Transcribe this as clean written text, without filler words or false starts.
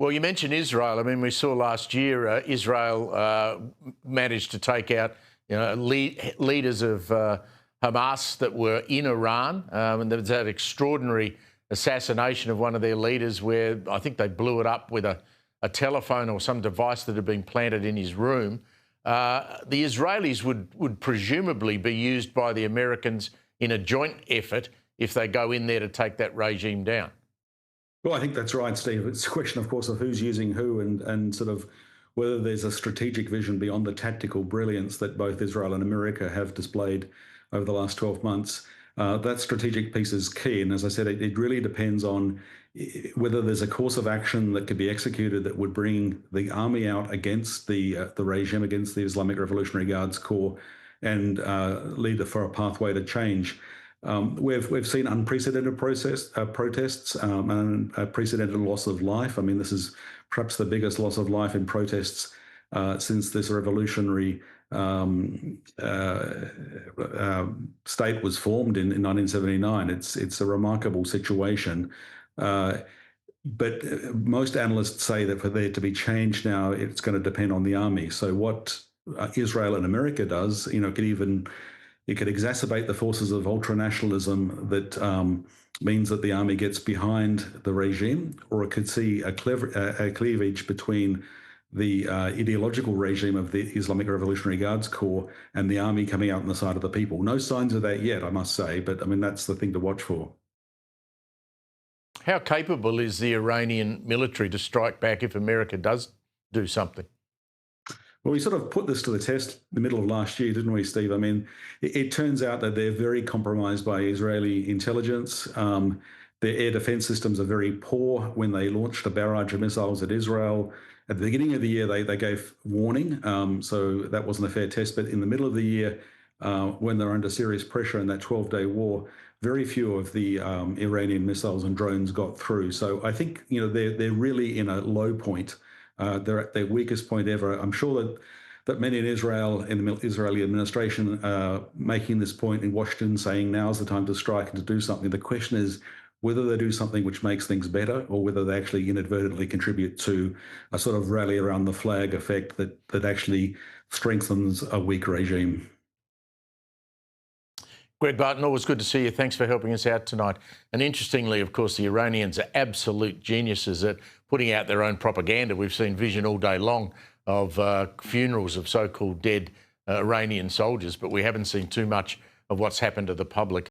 Well, you mentioned Israel. I mean, we saw last year Israel managed to take out leaders of Hamas that were in Iran, and there was that extraordinary assassination of one of their leaders where I think they blew it up with a telephone or some device that had been planted in his room. The Israelis would presumably be used by the Americans in a joint effort if they go in there to take that regime down. Well, I think that's right, Steve. It's a question, of course, of who's using who and sort of whether there's a strategic vision beyond the tactical brilliance that both Israel and America have displayed over the last 12 months. That strategic piece is key. And as I said, it really depends on whether there's a course of action that could be executed that would bring the army out against the regime, against the Islamic Revolutionary Guards Corps, and lead for a pathway to change. We've seen unprecedented protests and unprecedented loss of life. I mean, this is perhaps the biggest loss of life in protests since this revolutionary state was formed in 1979. It's a remarkable situation. But most analysts say that for there to be change now, it's going to depend on the army. So what Israel and America does, it could exacerbate the forces of ultranationalism that means that the army gets behind the regime, or it could see a cleavage between the ideological regime of the Islamic Revolutionary Guards Corps and the army coming out on the side of the people. No signs of that yet, I must say, but I mean, that's the thing to watch for. How capable is the Iranian military to strike back if America does do something? Well, we sort of put this to the test in the middle of last year, didn't we, Steve? I mean, it turns out that they're very compromised by Israeli intelligence. Their air defense systems are very poor. When they launched a barrage of missiles at Israel, at the beginning of the year, they gave warning, so that wasn't a fair test. But in the middle of the year, when they're under serious pressure in that 12-day war, very few of the Iranian missiles and drones got through. So I think they're really in a low point. They're at their weakest point ever. I'm sure that many in Israel, in the Israeli administration, are making this point in Washington, saying now's the time to strike and to do something. The question is whether they do something which makes things better, or whether they actually inadvertently contribute to a sort of rally around the flag effect that actually strengthens a weak regime. Greg Barton, always good to see you. Thanks for helping us out tonight. And interestingly, of course, the Iranians are absolute geniuses at putting out their own propaganda. We've seen vision all day long of funerals of so-called dead Iranian soldiers, but we haven't seen too much of what's happened to the public.